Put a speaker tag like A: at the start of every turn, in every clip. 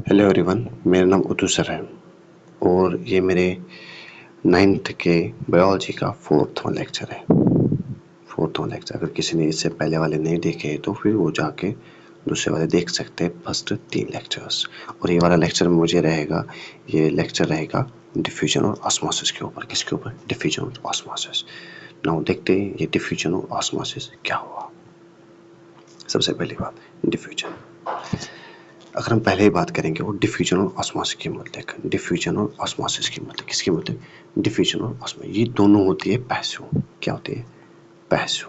A: Hello everyone, मेरा नाम उदू sir है और ये मेरे 9th के बायोलॉजी का 4वां लेक्चर है। 4वां लेक्चर अगर किसी ने इससे पहले वाले नहीं देखे तो फिर वो जाके दूसरे वाले देख सकते हैं, फर्स्ट 3 लेक्चर्स। और ये वाला लेक्चर मुझे रहेगा, ये लेक्चर रहेगा डिफ्यूजन और ऑस्मोसिस के ऊपर। किसके ऊपर? डिफ्यूजन और ऑस्मोसिस। नाउ देखते हैं ये डिफ्यूजन और ऑस्मोसिस क्या हुआ। सबसे पहली बात, डिफ्यूजन। अगर हम पहले ही बात करेंगे वो डिफ्यूजन और ऑस्मोसिस की मतलब, डिफ्यूजन और ऑस्मोसिस की मतलब किसकी मतलब? डिफ्यूजन और ऑस्मोसिस, ये दोनों होती है पैसिव। क्या होती है? पैसिव।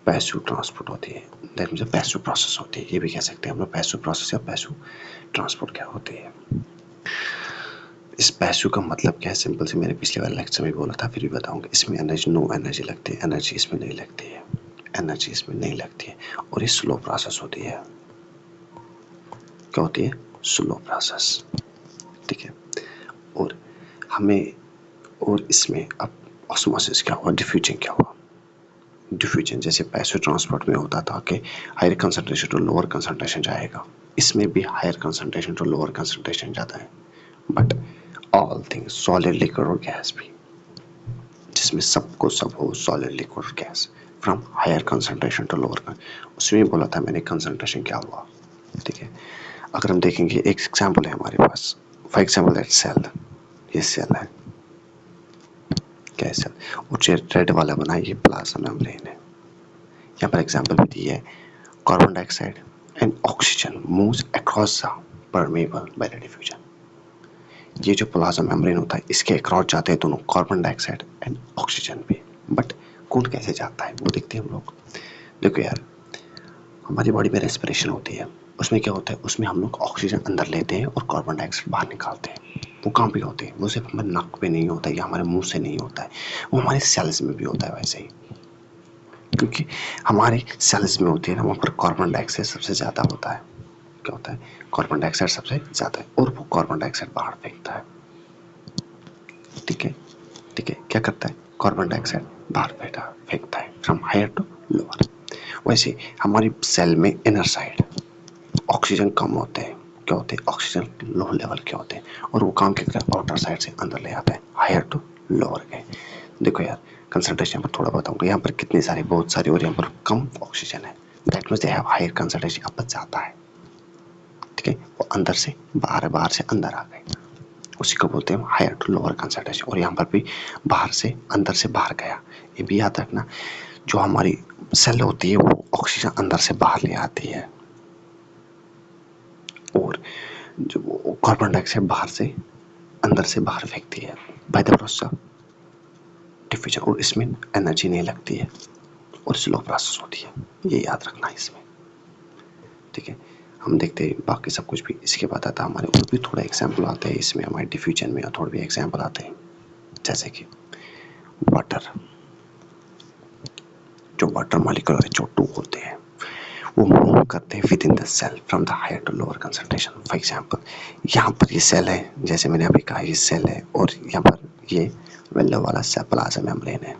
A: पैसिव ट्रांसपोर्ट होती है, दैट मीन्स पैसिव प्रोसेस होती है। ये भी कह सकते हैं हम लोग पैसिव प्रोसेस या पैसिव ट्रांसपोर्ट क्या होती है। इस पैसिव का मतलब क्या है? सिंपल से मैंने पिछले वाले लेक्चर में बोला था, फिर भी बताऊंगा। इसमें एनर्जी, नो एनर्जी लगती है, एनर्जी इसमें नहीं लगती है, एनर्जी इसमें नहीं लगती है, और ये स्लो प्रोसेस होती है। क्या होती है? Slow process. ठीक है। और हमें, और इसमें अब ऑस्मोसिस क्या हुआ, डिफ्यूजन क्या हुआ? डिफ्यूजन जैसे पैसिव ट्रांसपोर्ट में होता था कि higher concentration to lower concentration जाएगा, इसमें भी higher concentration to lower concentration जाता है। But all things, solid, liquid और गैस भी, जिसमें सबको सब हो, सॉलिड, लिक्विड और gas, from higher concentration to lower. उसमें बोला था मैंने कंसंट्रेशन क्या हुआ। ठीक है। अगर हम देखेंगे, एक एग्जाम्पल है हमारे पास, फॉर एग्जाम्पल दैट सेल, ये सेल है, क्या है सेल? और जो रेड वाला बना है ये प्लाज्मा मेम्ब्रेन है। यहाँ पर एग्जाम्पल भी दी है, carbon dioxide and oxygen moves across the permeable by the diffusion. ये जो प्लाज्मा मेम्ब्रेन होता है इसके अक्रॉस जाते हैं दोनों, कार्बन डाइऑक्साइड एंड ऑक्सीजन भी। बट कौन कैसे जाता है वो देखते हैं हम लोग। देखो यार, हमारी बॉडी में रेस्पिरेशन होती है, उसमें क्या होता है, उसमें हम लोग ऑक्सीजन अंदर लेते हैं और कार्बन डाइऑक्साइड बाहर निकालते हैं। वो कहाँ पे होते हैं? वो सिर्फ हमारे नाक पे नहीं होता है या हमारे मुंह से नहीं होता है, वो हमारे सेल्स में भी होता है वैसे ही। क्योंकि हमारे सेल्स में होती है ना, वहाँ पर कार्बन डाइऑक्साइड सबसे ज़्यादा होता है। क्या होता है? कार्बन डाइऑक्साइड सबसे ज़्यादा है, और वो कार्बन डाइऑक्साइड बाहर फेंकता है। ठीक है। ठीक है, क्या करता है? कार्बन डाइऑक्साइड बाहर फेंकता है, फ्रॉम हायर टू लोअर। वैसे हमारी सेल में इनर साइड ऑक्सीजन कम होते हैं। क्या होते हैं? ऑक्सीजन लो लेवल के होते हैं, और वो काम क्या करता है? आउटर साइड से अंदर ले आता है, हायर टू लोअर के। देखो यार, कंसंट्रेशन पर थोड़ा बताऊंगा। यहाँ पर कितनी सारी, बहुत सारी, और यहाँ पर कम ऑक्सीजन है, that means they have higher concentration. अब बच जाता है। ठीक है, वो अंदर से बाहर है, बाहर से अंदर आ गए, उसी को बोलते हैं हायर टू लोअर कंसंट्रेशन। और यहाँ पर भी बाहर से अंदर से बाहर गया। ये भी याद रखना, जो हमारी सेल होती है वो ऑक्सीजन अंदर से बाहर ले आती है, और जो कार्बन डाइऑक्साइड बाहर से अंदर से बाहर फेंकती है by the process of diffusion. और इसमें एनर्जी नहीं लगती है और स्लो प्रोसेस होती है, ये याद रखना है इसमें। ठीक है, हम देखते हैं बाकी सब कुछ भी इसके बाद आता है। हमारे और भी थोड़ा एग्जाम्पल आते हैं इसमें, हमारे डिफ्यूजन में और थोड़े भी एग्जाम्पल आते हैं, जैसे कि वाटर। जो वाटर मॉलिक्यूल है, जो 2 होते हैं, वो मूव करते हैं within the cell from the higher to lower concentration. For example, यहाँ पर ये सेल है, जैसे मैंने अभी कहा ये सेल है, और यहाँ पर ये येलो वाला सेल प्लाज्मा मेम्ब्रेन है।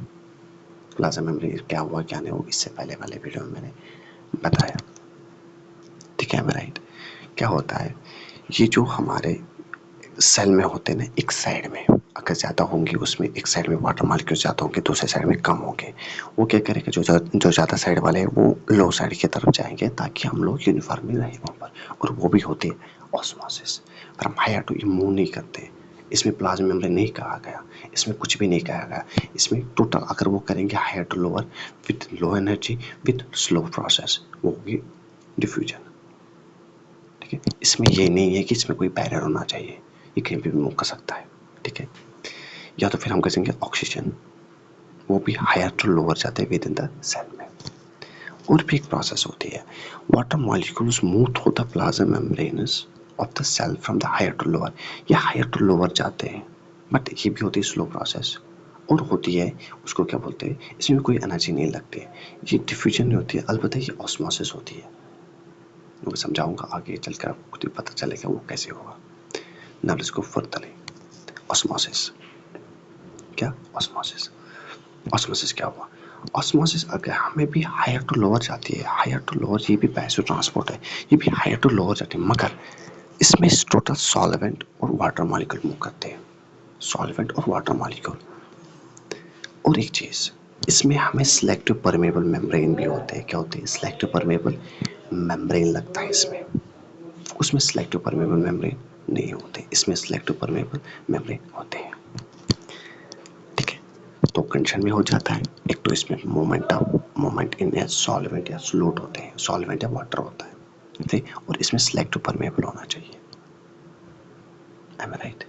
A: प्लाज्मा मेम्ब्रेन क्या हुआ क्या नहीं हुआ, इससे पहले वाले वीडियो में मैंने बताया। ठीक है, राइट। क्या होता है, ये जो हमारे सेल में होते हैं ना, एक साइड में अगर ज़्यादा होंगे, उसमें एक साइड में वाटर मॉलिक्यूल ज़्यादा होंगे, दूसरे साइड में कम होंगे। वो क्या करेगा, जो ज़्यादा साइड वाले हैं वो लो साइड की तरफ जाएंगे, ताकि हम लोग यूनिफॉर्मली रहें वहाँ पर। और वो भी होती है ऑस्मोसिस। पर हम हायर टू मूव नहीं करते, इसमें प्लाज्मा मेम्ब्रेन नहीं कहा गया, इसमें कुछ भी नहीं कहा गया। इसमें टोटल अगर वो करेंगे higher to lower with low energy with slow process, वो होगी डिफ्यूजन। ठीक है, इसमें ये नहीं है कि इसमें कोई बैरियर होना चाहिए, ये कहीं भी मूव कर सकता है। ठीक है, या तो फिर हम कहेंगे ऑक्सीजन, वो भी हायर टू लोअर जाते हैं विद इन द सेल में। और भी एक प्रोसेस होती है, water molecules move through the plasma membranes of the cell from the higher to lower. ये हायर टू लोअर जाते हैं, बट ये भी होती है स्लो प्रोसेस, और होती है, उसको क्या बोलते हैं, इसमें कोई एनर्जी नहीं लगती है। ये डिफ्यूजन नहीं होती है, अलबत्ता ये ऑस्मोसिस होती है। मैं समझाऊंगा आगे चलकर, आपको खुद ही पता चलेगा वो कैसे होगा। Now let's go further. Osmosis क्या? ऑस्मोसिस। ऑस्मोसिस क्या हुआ? ऑस्मोसिस अगर हमें भी हायर टू लोअर जाती है, हायर टू लोअर, ये भी पैसिव ट्रांसपोर्ट है, ये भी हायर टू लोअर जाती है, मगर इसमें टोटल सॉल्वेंट और वाटर मॉलिक्यूल मूव करते हैं, सॉल्वेंट और वाटर मॉलिक्यूल। और एक चीज, इसमें हमें सिलेक्टिव परमेबल मेम्ब्रेन भी होते हैं। क्या होते हैं? सिलेक्टिव परमेबल मेम्ब्रेन लगता है इसमें, उसमें सिलेक्टिव परमेबल मेम्ब्रेन नहीं होते, इसमें सिलेक्टिव परमेबल मेम्ब्रेन होते हैं। ठीक है, तो कंडीशन में हो जाता है, एक तो इसमें मोमेंट इन सॉल्वेंट या सोल्यूट होते हैं, सॉल्वेंट या वाटर होता है, ठीक, और इसमें सिलेक्टिव परमेबल होना चाहिए। एम आई राइट?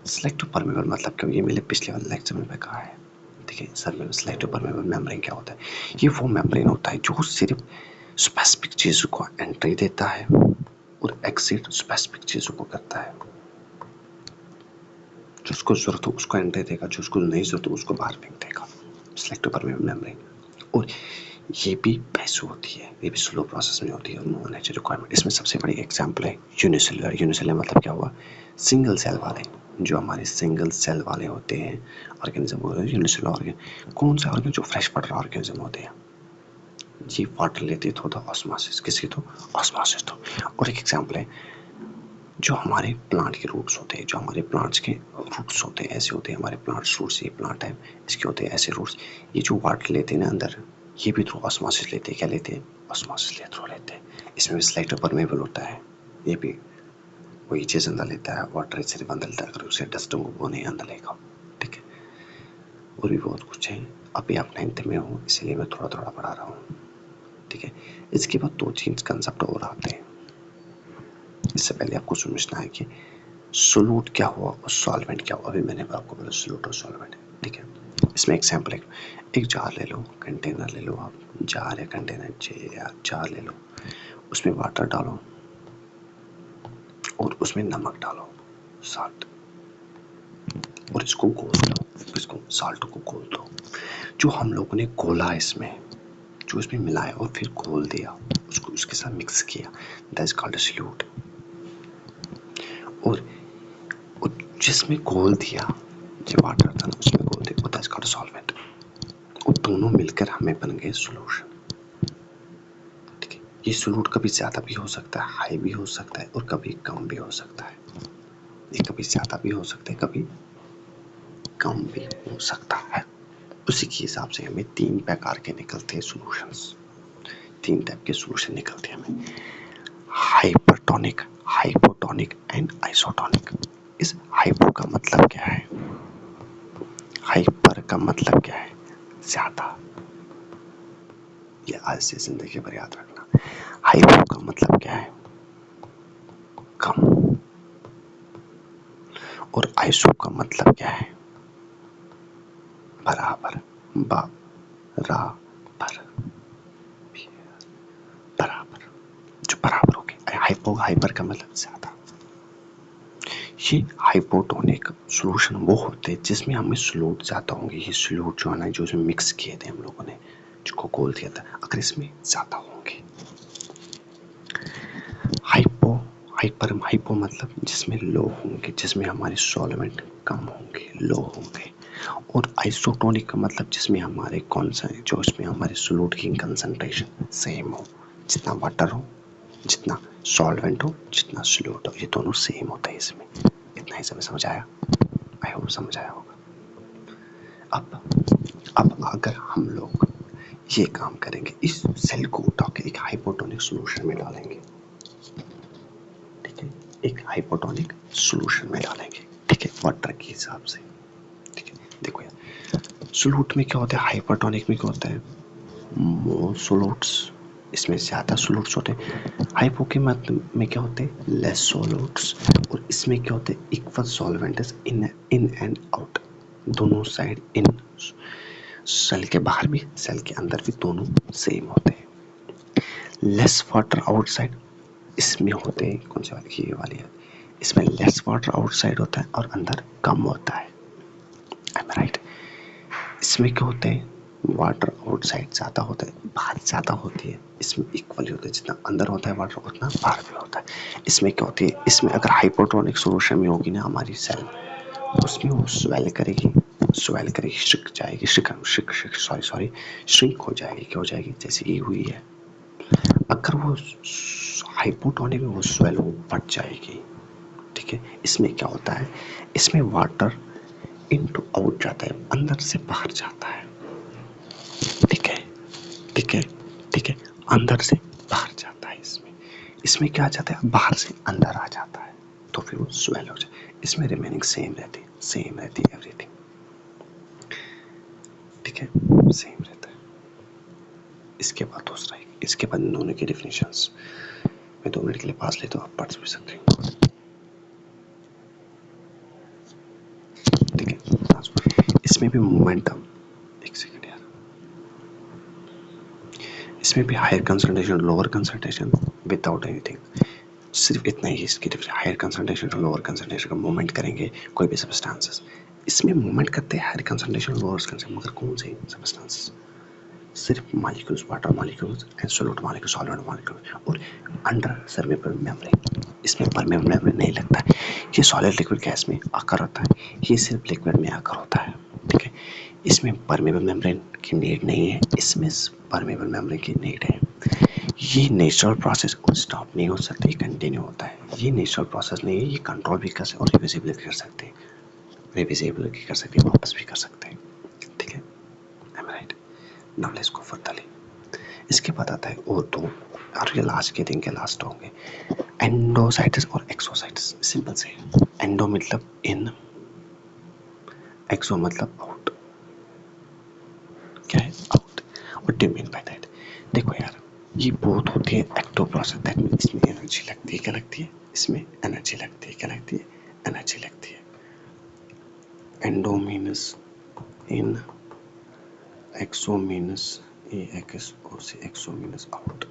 A: सिलेक्टिव परमेबल मतलब क्या? ये मैंने पिछले वाले लेक्चर में कहा है। ठीक है सर, में सिलेक्टिव परमेबल मेम्ब्रेन क्या होता है? ये वो मेम्ब्रेन होता है जो सिर्फ स्पेसिफिक चीज़ों को एंट्री देता है और एक्सिट स्पेसिफिक चीज़ों को करता है। जो उसको जरूरत हो उसको एंट्री देगा, जो उसको नहीं जरूरत हो उसको बाहर फेंक देगा, सिलेक्टिव परमेबल मेम्ब्रेन। और ये भी पैसो होती है, ये भी स्लो प्रोसेस में होती है और नो नेचर रिक्वायरमेंट। इसमें सबसे बड़ी एग्जांपल है यूनिसेलुलर। यूनिसेलुलर मतलब क्या हुआ? सिंगल सेल वाले, जो हमारे सिंगल सेल वाले होते हैं ऑर्गेनिज्म होते हैं यूनिसेलुलर ऑर्गेनिज्म। कौन सा ऑर्गेनिज्म? जो फ्रेश वाटर ऑर्गेनिज्म होते हैं, ये वाटर लेते थ्रू द ऑस्मोसिस, किसके थ्रू? Osmosis through. और एक एग्जांपल है जो हमारे प्लांट के रूट्स होते हैं, जो हमारे प्लांट्स के रूट्स होते हैं, ऐसे होते हैं हमारे प्लांट्स रूट्स, ये प्लांट है इसके होते हैं ऐसे रूट्स। ये जो वाटर लेते हैं ना अंदर, ये भी थ्रू ऑस्मोसिस लेते हैं। क्या लेते हैं? ऑस्मोसिस ले थ्रू लेते हैं। इसमें भी सिलेक्टिव परमेबल होता है, ये भी वही चीज़ अंदर लेता है, वाटर सिर्फ अंदर लेता है, अगर उसे डस्टों को वो नहीं अंदर लेगा। ठीक है, और भी बहुत कुछ है। अभी आप 9th में हो इसलिए मैं थोड़ा थोड़ा पढ़ा रहा हूँ। ठीक है, इसके बाद 2 कंसेप्ट और आते हैं। इससे पहले आपको समझना है कि सोल्यूट क्या हुआ और सॉल्वेंट क्या हुआ। अभी मैंने आपको बोला सोल्यूट और सॉल्वेंट। ठीक है, इसमें एग्जांपल है, एक जार ले लो, कंटेनर ले लो, आप जार या कंटेनर या जार ले लो, उसमें वाटर डालो और उसमें नमक डालो, साल्ट, और इसको घोल दो, इसको साल्ट को घोल दो। जो हम लोगों ने घोला इसमें, जो इसमें मिलाया और फिर घोल दिया, उसको उसके साथ मिक्स किया, दैट इज कॉल्ड सोल्यूट। और जिसमें घोल दिया, जो वाटर था ना उसमें घोल दिया, दैट इज कॉल्ड सॉल्वेंट। और दोनों मिलकर हमें बन गए सॉल्यूशन। ठीक है, ये सोल्यूट कभी ज्यादा भी हो सकता है, हाई भी हो सकता है, और कभी कम भी हो सकता है। ये कभी ज्यादा भी हो सकता है, कभी कम भी हो सकता है। उसी के हिसाब से हमें 3 प्रकार के निकलते हैं सॉल्यूशंस, 3 टाइप के सॉल्यूशन निकलते हैं हमें, हाइपरटोनिक, हाइपोटोनिक एंड आइसोटोनिक। इस हाइपो का मतलब क्या है? हाइपर का मतलब क्या है? ज्यादा। ये आज से जिंदगी भर याद रखना। हाइपो का मतलब क्या है? कम। और आइसो का मतलब क्या है? बराबर, बराबर, बराबर, जो बराबर हो गए। हाइपो, हाइपर का मतलब ज्यादा। ये हाइपोटोनिक सॉल्यूशन वो होते हैं जिसमें हमें सोल्यूट ज्यादा होंगे। ये सोल्यूट जो है ना, जो इसमें मिक्स किए थे हम लोगों ने, जिसको घोल दिया था, अगर इसमें ज्यादा होंगे। हाइपो, हाइपर, हाइपो मतलब जिसमें लो होंगे, जिसमें हमारे सॉल्वेंट कम होंगे, लो होंगे। और आइसोटोनिक का मतलब जिसमें हमारे जो इसमें हमारे सोल्यूट की कंसंट्रेशन सेम हो, जितना वाटर हो, जितना सॉल्वेंट हो, जितना सोल्यूट हो, ये दोनों सेम होता है इसमें। इतना ही समझ आया? आई होप समझ आया होगा। अब अगर हम लोग ये काम करेंगे, इस सेल को उठा के एक हाइपोटोनिक सॉल्यूशन में डालेंगे, ठीक है, एक हाइपोटोनिक सॉल्यूशन में डालेंगे, ठीक है, वाटर के हिसाब से। ठीक है, देखो यार, सोल्यूट में क्या होता है, हाइपोटोनिक में क्या होता है, मोर सोल्यूट्स, इसमें ज्यादा सोल्यूट्स होते हैं। हाइपो के मतलब में क्या होते हैं, लेस सोल्यूट्स। और इसमें क्या होते हैं, equal solvents in and out, दोनों साइड इन, सेल के बाहर भी सेल के अंदर भी दोनों सेम होते हैं। लेस वाटर आउटसाइड, इसमें होते हैं कौन सी वाली, ये वाली है, इसमें लेस वाटर आउटसाइड होता है और अंदर कम होता है। आई एम राइट? इसमें क्या होते हैं, वाटर आउटसाइड ज्यादा होता है, बाहर ज्यादा होती है। इसमें इक्वली होता है, जितना अंदर होता है वाटर उतना बाहर भी होता है। इसमें क्या होती है, इसमें अगर हाइपोटोनिक सॉल्यूशन में होगी ना हमारी सेल, उसमें वो स्वेल करेगी, श्रिंक जाएगी, श्रिंक हो जाएगी, क्या हो जाएगी, जैसे ये हुई है। अगर वो हाइपोटोनिक में वो स्वेलो बढ़ जाएगी, ठीक है। इसमें क्या होता है, इसमें वाटर इनटू आउट जाता है, अंदर से बाहर जाता है, ठीक है, ठीक है, ठीक है, अंदर से बाहर जाता है। इसमें क्या आ जाता है, बाहर से अंदर आ जाता है, तो फिर वो स्वेल हो जाए। इसमें रिमेनिंग सेम रहती है एवरीथिंग, ठीक है, सेम रहता है। इसके बाद दूसरा, इसके बाद दोनों की डिफिनेशंस मैं 2 मिनट के लिए पास लेता हूँ, आप पढ़ भी सकते हैं, ठीक है। इसमें भी मोमेंटम, एक सेकेंड यार, इसमें भी higher concentration lower concentration without anything, सिर्फ इतना ही इसकी डिफरेंस। हायर कंसंट्रेशन और लोअर कंसंट्रेशन का मूवमेंट करेंगे कोई भी सब्सटेंसेस, इसमें मूवमेंट करते हैं हायर कंसंट्रेशन लोअर कंसंट्रेशन, मगर कौन से सब्सटेंसेस, सिर्फ molecules, water molecules and solid molecules, solid permeable और अंडर परमेबल मेम्ब्रेन। इसमें परमेबल मेम्ब्रेन नहीं लगता है, ये सॉलिड लिक्विड गैस में आकर होता है, ये सिर्फ लिक्विड में आकर होता है, ठीक है। इसमें परमेबल मेम्ब्रेन की नीड नहीं है, इसमें परमेबल मेम्ब्रेन की नीड है। ये नेचुरल प्रोसेस स्टॉप नहीं हो सकता, ये कंटिन्यू होता है। ये नेचुरल प्रोसेस नहीं है, ये कंट्रोल भी कर सकते और रिवर्सिबल भी कर सकते हैं, रिवर्सिबल भी कर सकते हैं, वापस भी कर सकते हैं, ठीक है। आई am right. Now let's go for the इसके बाद आता है और दो, और ये लास्ट के दिन के लास्ट होंगे, एंडोसाइटिस और एक्सोसाइटिस। सिंपल से, एंडो मतलब इन, एक्सो मतलब आउट, क्या है, out. What do you mean by that, देखो यार, ये बोथ होती है एक्टिव प्रोसेस, दैट मीन इसमें एनर्जी लगती है, क्या लगती है, इसमें एनर्जी लगती है, क्या लगती है, एनर्जी लगती है। Endo मीनस in, exo मीनस A X और सी, एक्सो मीनस आउट,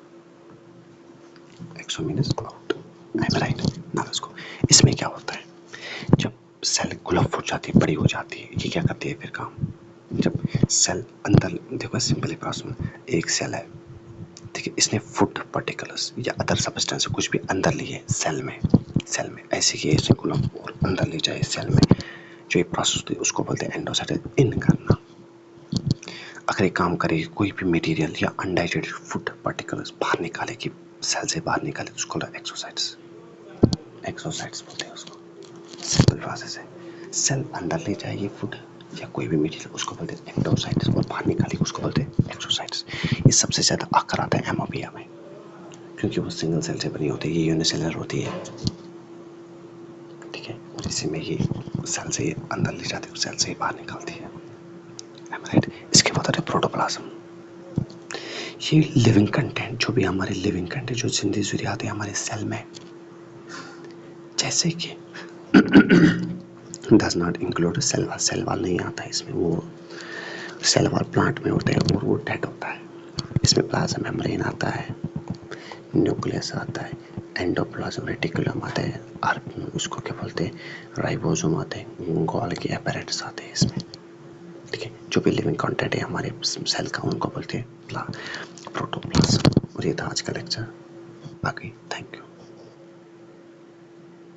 A: एक्सो minus out, I am right. Now let's go. इसमें क्या होता है, जब सेल ग्लोब हो जाती है, बड़ी हो जाती है, ये क्या करती है फिर काम, जब सेल अंदर, देखो सिंपली प्रॉब्लम, एक सेल है, ठीक है, इसने फूड पार्टिकल्स या अदर सब्सटेंस कुछ भी अंदर लिए सेल में, ऐसे ही ऐसे ग्लोब और अंदर ले जाए सेल में, जो ये प्रोसेस होती है उसको बोलते हैं एंडोसाइटिस, इन करना। अगर ये काम करे, कोई भी मटेरियल या अनडाइजेस्टेड फूड पार्टिकल्स बाहर निकाले, कि सेल से बाहर निकाले, तो उसको एक्सोसाइटिस, एक्सोसाइटिस बोलते हैं उसको। सिंपल प्रोसेस है, सेल अंदर ले जाएगी फूड या कोई भी मटेरियल, उसको बोलते हैं एंडोसाइटिस, और बाहर निकाली उसको बोलते हैं एक्सोसाइटिस। ये सबसे ज़्यादा आकर आता है एमोबिया में, क्योंकि वो सिंगल सेल से बनी होती है, ये यूनिसेलुलर होती है, ठीक है, और इसी में ये सेल से अंदर ले जाती है, सेल से ही बाहर निकालती है, राइट। इसके बाद है प्रोटोप्लाज्म। ये लिविंग कंटेंट, जो भी हमारे लिविंग कंटेंट, जो जिंदगी ज़रूरियात है हमारे सेल में, जैसे कि does not include cell wall, cell wall नहीं आता है इसमें, वो सेल वाल प्लांट में होते हैं और वो डेड होता है। इसमें प्लाज्मा मेम्ब्रेन आता है, न्यूक्लियस आता है, एंडोप्लाज्म रेटिकुलम आता है, और उसको क्या बोलते हैं, राइबोसोम आते हैं, गोल्गी अपैरेटस आते हैं इसमें, ठीक है। जो भी लिविंग कंटेंट है हमारे सेल का, उनको बोलते हैं प्रोटोप्लाज्म। और ये था आज का लेक्चर, बाकी थैंक यू।